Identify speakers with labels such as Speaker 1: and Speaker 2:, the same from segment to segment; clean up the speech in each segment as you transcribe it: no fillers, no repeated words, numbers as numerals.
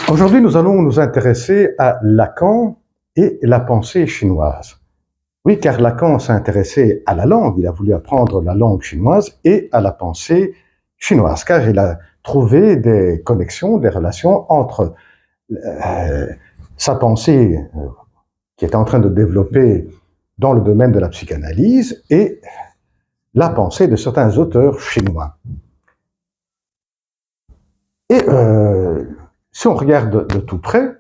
Speaker 1: Aujourd'hui, nous allons nous intéresser à Lacan et la pensée chinoise. Oui, car Lacan s'est intéressé à la langue, il a voulu apprendre la langue chinoise et à la pensée chinoise, car il a trouvé des connexions, des relations entre sa pensée qui est en train de développer dans le domaine de la psychanalyse et la pensée de certains auteurs chinois. Et si on regarde de tout près,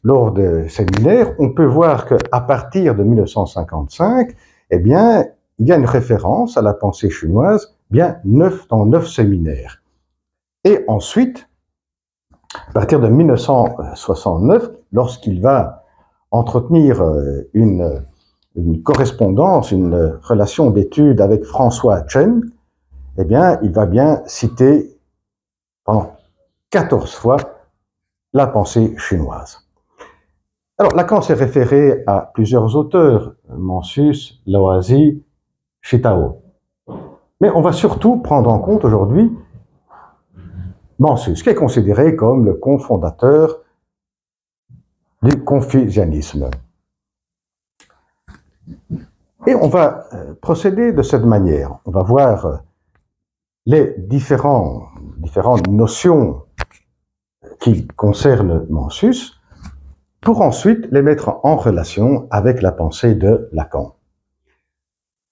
Speaker 1: lors des séminaires, on peut voir qu'à partir de 1955, eh bien, il y a une référence à la pensée chinoise, bien dans 9 séminaires. Et ensuite, à partir de 1969, lorsqu'il va entretenir une correspondance, une relation d'étude avec François Chen, eh bien, il va bien citer pendant 14 fois la pensée chinoise. Alors, Lacan s'est référé à plusieurs auteurs, Mencius, Loisy, Shitao. Mais on va surtout prendre en compte aujourd'hui Mencius, qui est considéré comme le cofondateur du confucianisme. Et on va procéder de cette manière. On va voir les différentes notions qui concernent Mencius, pour ensuite les mettre en relation avec la pensée de Lacan.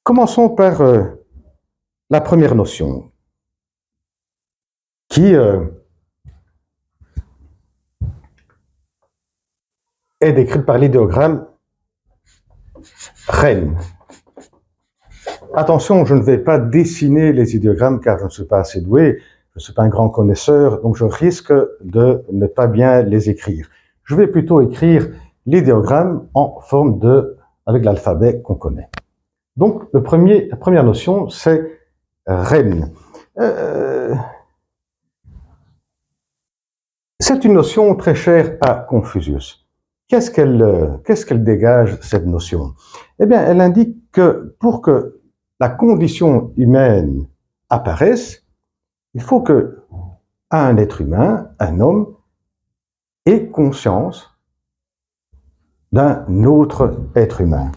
Speaker 1: Commençons par la première notion, qui est décrite par l'idéogramme Rennes. Attention, je ne vais pas dessiner les idéogrammes car je ne suis pas assez doué, je ne suis pas un grand connaisseur, donc je risque de ne pas bien les écrire. Je vais plutôt écrire l'idéogramme en forme avec l'alphabet qu'on connaît. Donc, la première notion, c'est Rennes. C'est une notion très chère à Confucius. Qu'est-ce qu'elle dégage, cette notion? Eh bien, elle indique que pour que la condition humaine apparaisse, il faut que un être humain, un homme, ait conscience d'un autre être humain.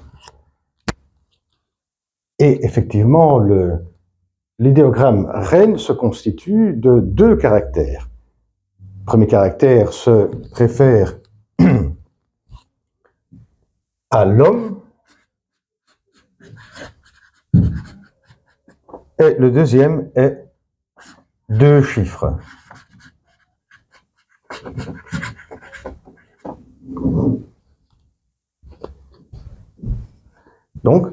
Speaker 1: Et effectivement, l'idéogramme Rennes se constitue de 2 caractères. Le premier caractère se réfère à l'homme, et le deuxième est 2 chiffres. Donc,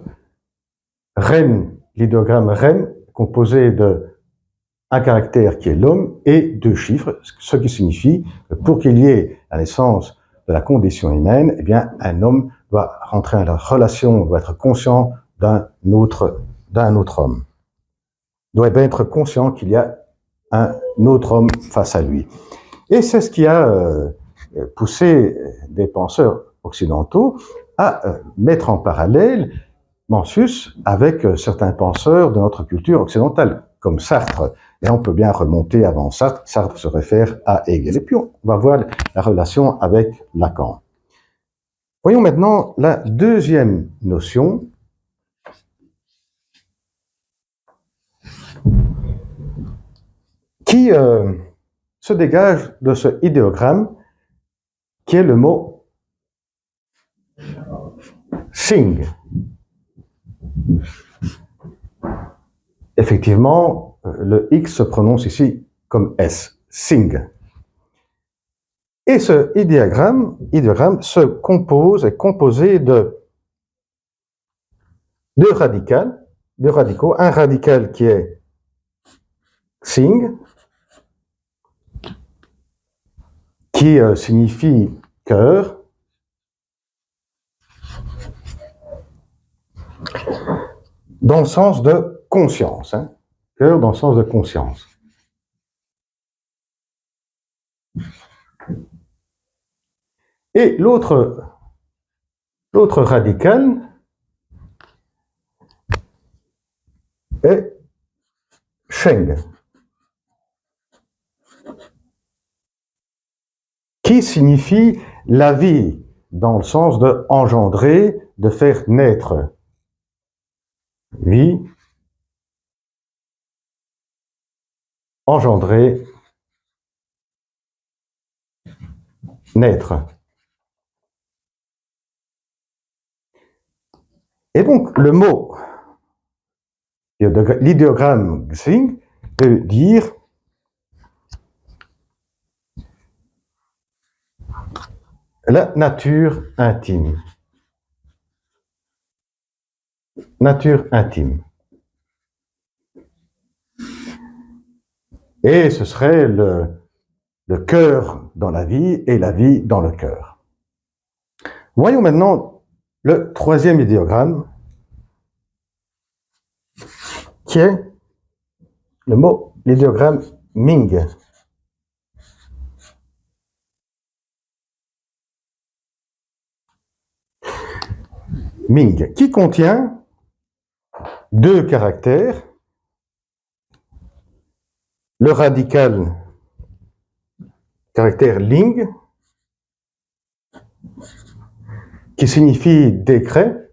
Speaker 1: Rennes, l'idéogramme Rennes, composé de un caractère qui est l'homme et 2 chiffres, ce qui signifie que pour qu'il y ait la naissance de la condition humaine, eh bien, un homme doit rentrer en relation, doit être conscient d'un autre homme. Doit bien être conscient qu'il y a un autre homme face à lui. Et c'est ce qui a poussé des penseurs occidentaux à mettre en parallèle Mencius avec certains penseurs de notre culture occidentale, comme Sartre. Et on peut bien remonter avant Sartre. Sartre se réfère à Hegel. Et puis on va voir la relation avec Lacan. Voyons maintenant la deuxième notion, qui se dégage de ce idéogramme, qui est le mot Sing. Effectivement, le X se prononce ici comme S, Sing. Et ce idéogramme est composé de 2 radicaux, un radical qui est Sing, qui signifie cœur, dans le sens de conscience. Cœur dans le sens de conscience. Et l'autre radical est Sheng, qui signifie la vie, dans le sens de engendrer, de faire naître. Vie, engendrer, naître. Et donc, le mot, l'idéogramme Xing, veut dire la nature intime. Nature intime. Et ce serait le cœur dans la vie et la vie dans le cœur. Voyons maintenant le troisième idéogramme, qui est l'idéogramme Ming. Ming, qui contient deux caractères, le radical caractère ling, qui signifie décret,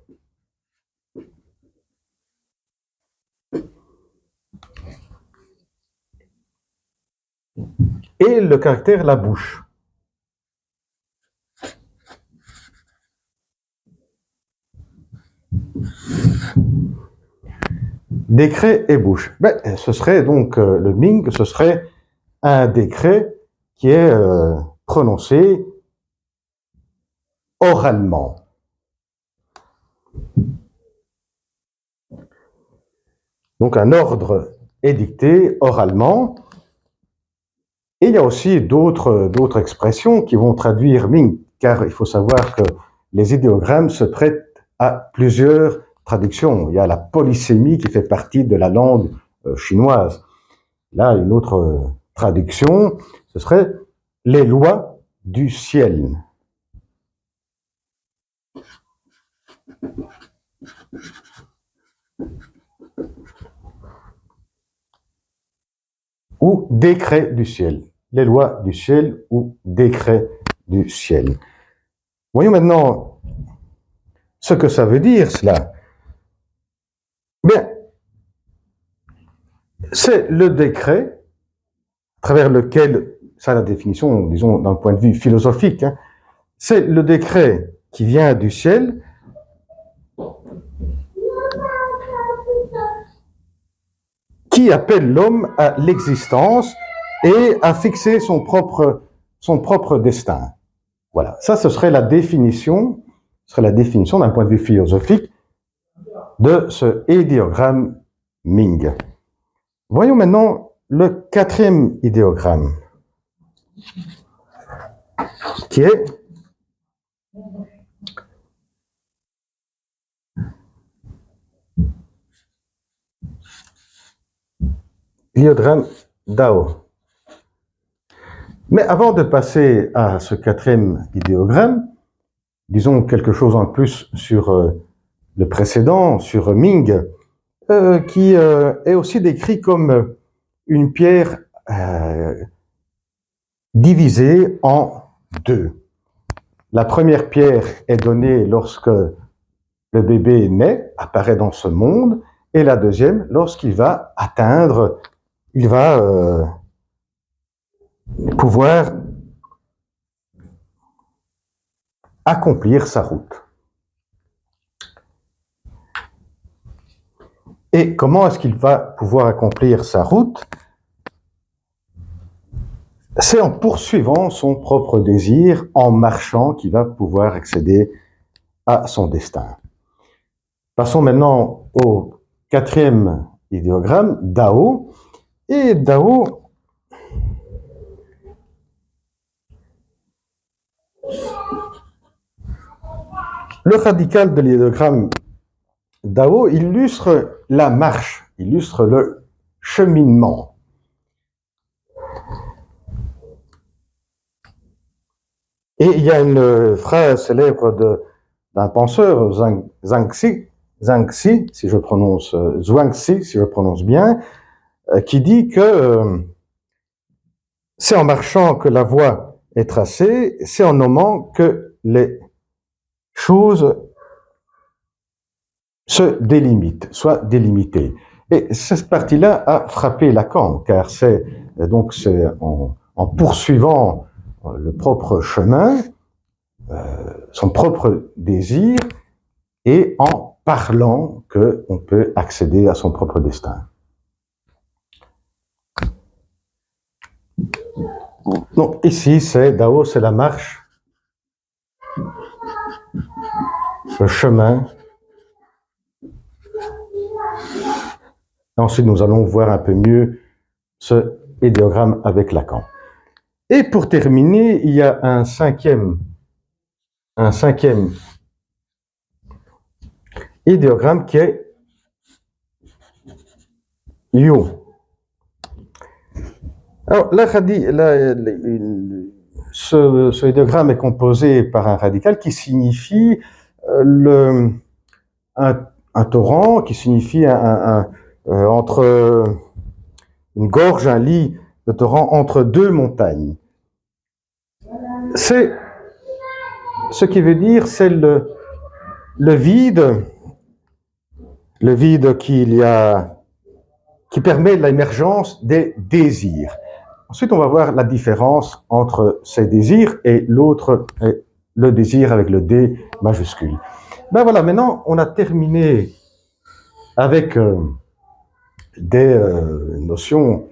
Speaker 1: et le caractère la bouche. Décret et bouche. Ce serait donc le Ming, ce serait un décret qui est prononcé oralement. Donc un ordre édicté oralement. Et il y a aussi d'autres expressions qui vont traduire Ming, car il faut savoir que les idéogrammes se prêtent à plusieurs traductions. Il y a la polysémie qui fait partie de la langue chinoise. Là, une autre traduction, ce serait les lois du ciel. Ou décret du ciel. Les lois du ciel ou décret du ciel. Voyons maintenant ce que ça veut dire, cela. Bien, c'est le décret à travers lequel, ça la définition, disons, d'un point de vue philosophique, hein, c'est le décret qui vient du ciel qui appelle l'homme à l'existence et à fixer son propre destin. Voilà, ça ce serait la définition d'un point de vue philosophique de ce idéogramme Ming. Voyons maintenant le quatrième idéogramme, qui est l'idéogramme Dao. Mais avant de passer à ce quatrième idéogramme, disons quelque chose en plus sur le précédent, sur Ming, qui est aussi décrit comme une pierre divisée en deux. La première pierre est donnée lorsque le bébé naît, apparaît dans ce monde, et la deuxième lorsqu'il va atteindre, il va pouvoir accomplir sa route. Et comment est-ce qu'il va pouvoir accomplir sa route? C'est en poursuivant son propre désir, en marchant, qu'il va pouvoir accéder à son destin. Passons maintenant au quatrième idéogramme, Dao. Et Dao, le radical de l'idéogramme Dao illustre la marche, illustre le cheminement. Et il y a une phrase célèbre d'un penseur, Zhuangzi, si je prononce bien, qui dit que c'est en marchant que la voie est tracée, c'est en nommant que les choses se délimitent, soient délimitées. Et cette partie-là a frappé Lacan, car c'est en poursuivant le propre chemin, son propre désir, et en parlant qu'on peut accéder à son propre destin. Donc ici, Dao, c'est la marche, le chemin. Ensuite, nous allons voir un peu mieux ce idéogramme avec Lacan. Et pour terminer, il y a un cinquième idéogramme qui est Yu. Alors, ce idéogramme est composé par un radical qui signifie un torrent, qui signifie entre une gorge, un lit de torrent entre deux montagnes. C'est ce qui veut dire, c'est le vide qui permet l'émergence des désirs. Ensuite, on va voir la différence entre ces désirs et l'autre, le désir avec le D majuscule. Ben voilà, maintenant, on a terminé avec des notions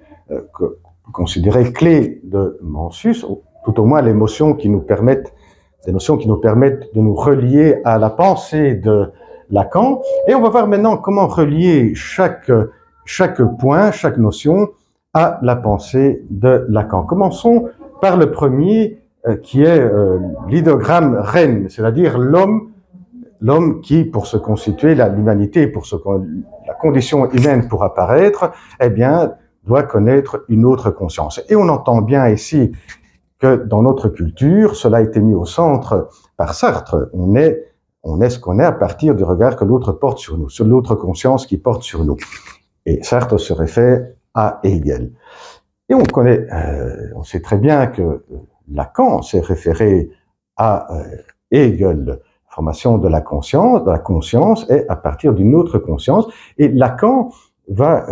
Speaker 1: considérées clés de Mencius, tout au moins les notions qui nous permettent de nous relier à la pensée de Lacan. Et on va voir maintenant comment relier chaque point, chaque notion à la pensée de Lacan. Commençons par le premier qui est l'idéogramme Rennes, c'est-à-dire l'homme qui, pour se constituer, l'humanité, pour la condition humaine pour apparaître, eh bien, doit connaître une autre conscience. Et on entend bien ici que dans notre culture, cela a été mis au centre par Sartre. On est ce qu'on est à partir du regard que l'autre porte sur nous, sur l'autre conscience qui porte sur nous. Et Sartre se réfère à Hegel. Et on sait très bien que Lacan s'est référé à Hegel, la formation de la conscience est à partir d'une autre conscience. Et Lacan va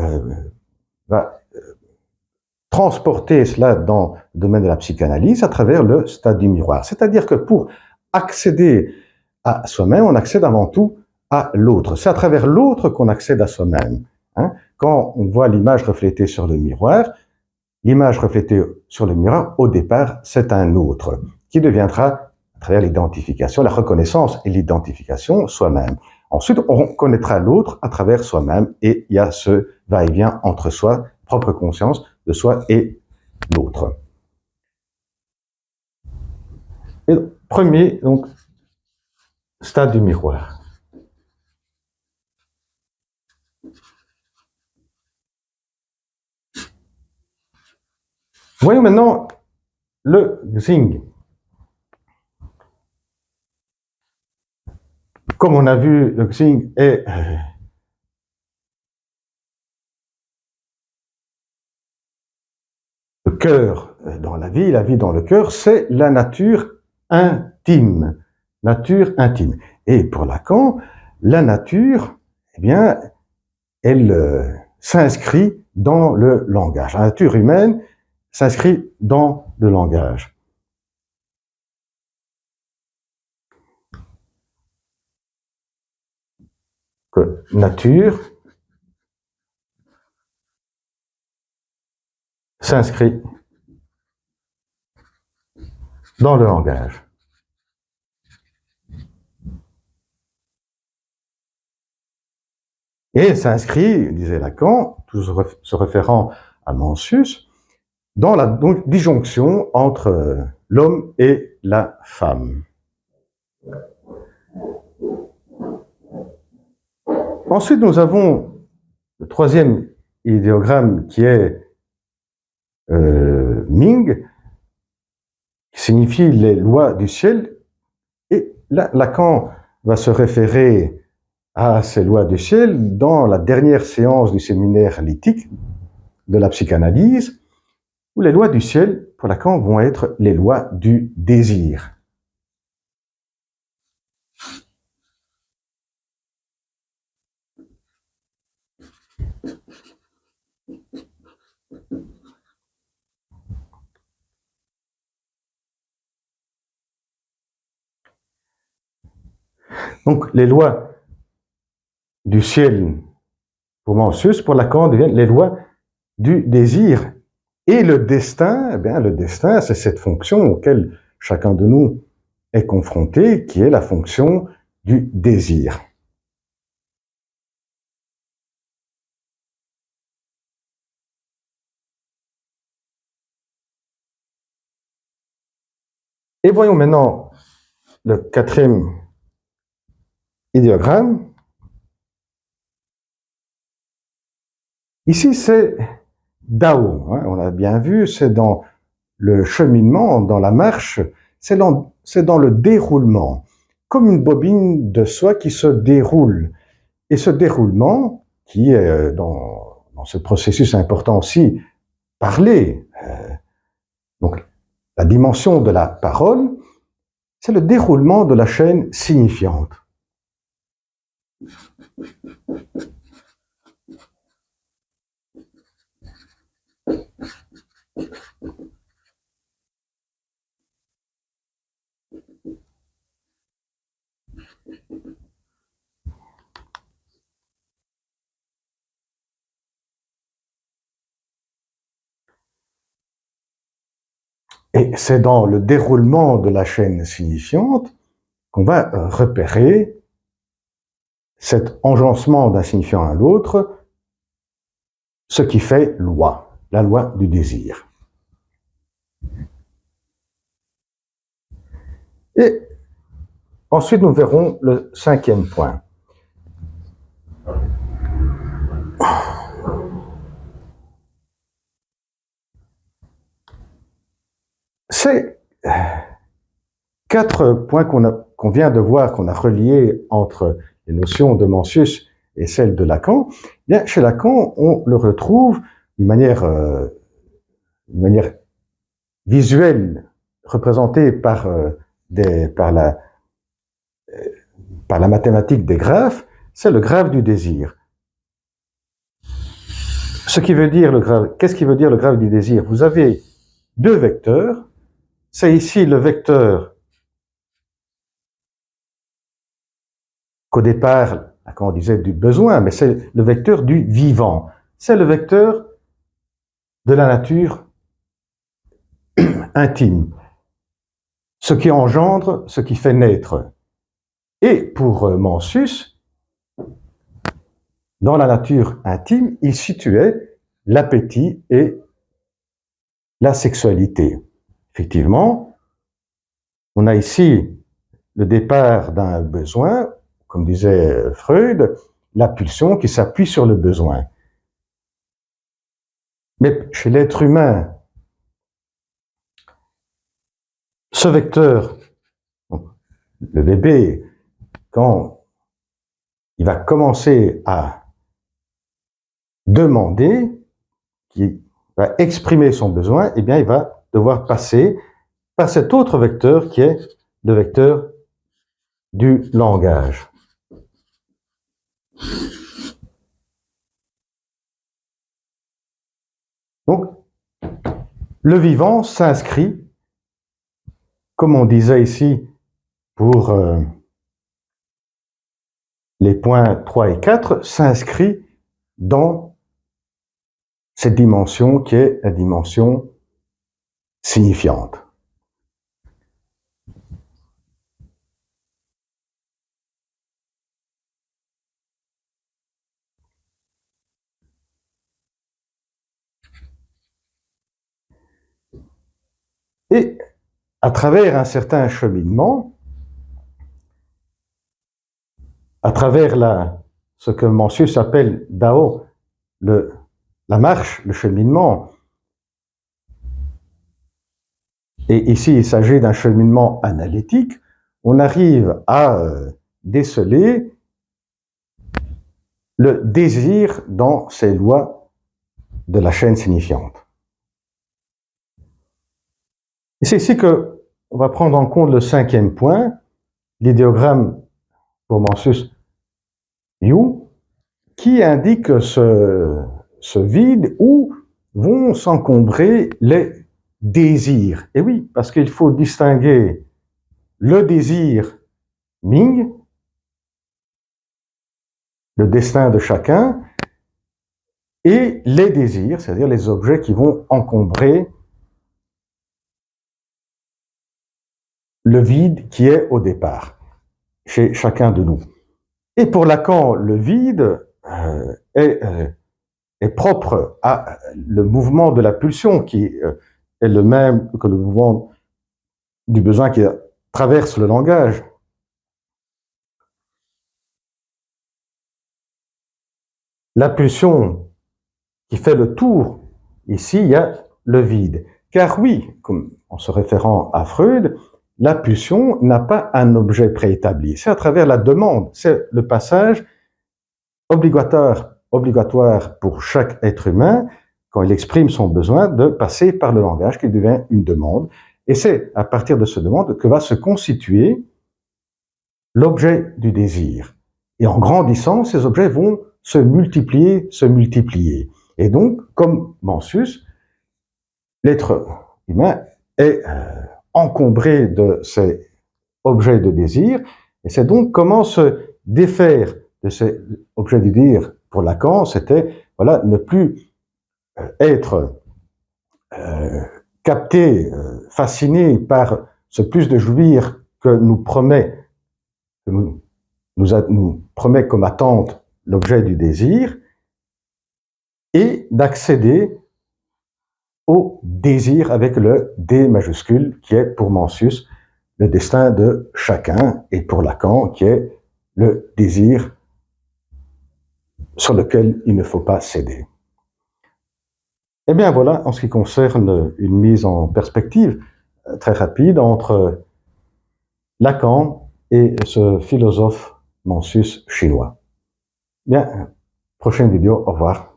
Speaker 1: transporter cela dans le domaine de la psychanalyse à travers le stade du miroir. C'est-à-dire que pour accéder à soi-même, on accède avant tout à l'autre. C'est à travers l'autre qu'on accède à soi-même. Quand on voit l'image reflétée sur le miroir, l'image reflétée sur le miroir, au départ, c'est un autre, qui deviendra, à travers l'identification, la reconnaissance et l'identification, soi-même. Ensuite, on connaîtra l'autre à travers soi-même, et il y a ce va-et-vient entre soi, propre conscience de soi et l'autre. Et premier, donc, stade du miroir. Voyons maintenant le Xing. Comme on a vu, le Xing est le cœur dans la vie dans le cœur, c'est la nature intime. Nature intime. Et pour Lacan, la nature, eh bien, elle s'inscrit dans le langage. La nature humaine s'inscrit dans le langage. Que nature s'inscrit dans le langage. Et s'inscrit, disait Lacan, toujours se référant à Mencius, dans la disjonction entre l'homme et la femme. Ensuite, nous avons le troisième idéogramme qui est Ming, qui signifie les lois du ciel. Et là, Lacan va se référer à ces lois du ciel dans la dernière séance du séminaire lithique de la psychanalyse, où les lois du ciel, pour Lacan, vont être les lois du désir. Donc, les lois du ciel pour Mencius, pour Lacan, deviennent les lois du désir. Et le destin, eh bien, le destin, c'est cette fonction auquel chacun de nous est confronté, qui est la fonction du désir. Et voyons maintenant le quatrième idéogramme. Ici, c'est Dao. On l'a bien vu, c'est dans le cheminement, dans la marche, c'est dans le déroulement, comme une bobine de soie qui se déroule. Et ce déroulement, qui est dans ce processus important aussi, parler, donc la dimension de la parole, c'est le déroulement de la chaîne signifiante. Et c'est dans le déroulement de la chaîne signifiante qu'on va repérer cet enjancement d'un signifiant à l'autre, ce qui fait loi, la loi du désir. Et ensuite, nous verrons le cinquième point. C'est quatre points qu'on vient de voir, qu'on a reliés entre les notions de Mencius et celles de Lacan. Bien, chez Lacan, on le retrouve d'une manière visuelle, représentée par la mathématique des graphes, c'est le graphe du désir. Ce qui veut dire le graphe, qu'est-ce qui veut dire le graphe du désir? Vous avez deux vecteurs. C'est ici le vecteur qu'au départ, quand on disait du besoin, mais c'est le vecteur du vivant. C'est le vecteur de la nature intime. Ce qui engendre, ce qui fait naître. Et pour Mencius, dans la nature intime, il situait l'appétit et la sexualité. Effectivement, on a ici le départ d'un besoin, comme disait Freud, la pulsion qui s'appuie sur le besoin. Mais chez l'être humain, ce vecteur, le bébé, quand il va commencer à demander, qui va exprimer son besoin, eh bien, il va devoir passer par cet autre vecteur qui est le vecteur du langage. Donc, le vivant s'inscrit, comme on disait ici pour les points 3 et 4, s'inscrit dans cette dimension qui est la dimension signifiante. Et à travers un certain cheminement, à travers ce que Mencius appelle Dao, la marche, le cheminement, et ici il s'agit d'un cheminement analytique, on arrive à déceler le désir dans ces lois de la chaîne signifiante. Et c'est ici que on va prendre en compte le cinquième point, l'idéogramme pour Mencius You, qui indique ce vide où vont s'encombrer les désirs. Et oui, parce qu'il faut distinguer le désir Ming, le destin de chacun, et les désirs, c'est-à-dire les objets qui vont encombrer le vide qui est au départ, chez chacun de nous. Et pour Lacan, le vide est propre à le mouvement de la pulsion, qui est le même que le mouvement du besoin qui traverse le langage. La pulsion qui fait le tour, ici, il y a le vide. Car oui, comme en se référant à Freud, la pulsion n'a pas un objet préétabli. C'est à travers la demande, c'est le passage obligatoire pour chaque être humain, quand il exprime son besoin, de passer par le langage qui devient une demande. Et c'est à partir de cette demande que va se constituer l'objet du désir. Et en grandissant, ces objets vont se multiplier. Et donc, comme Mencius, l'être humain est encombré de ces objets de désir, et c'est donc comment se défaire de ces objets du désir. Pour Lacan, c'était voilà, ne plus être capté, fasciné par ce plus de jouir que nous promet comme attente l'objet du désir, et d'accéder au désir avec le D majuscule, qui est pour Mencius le destin de chacun, et pour Lacan, qui est le désir sur lequel il ne faut pas céder. Eh bien voilà, en ce qui concerne une mise en perspective très rapide entre Lacan et ce philosophe Mencius chinois. Bien, prochaine vidéo, au revoir.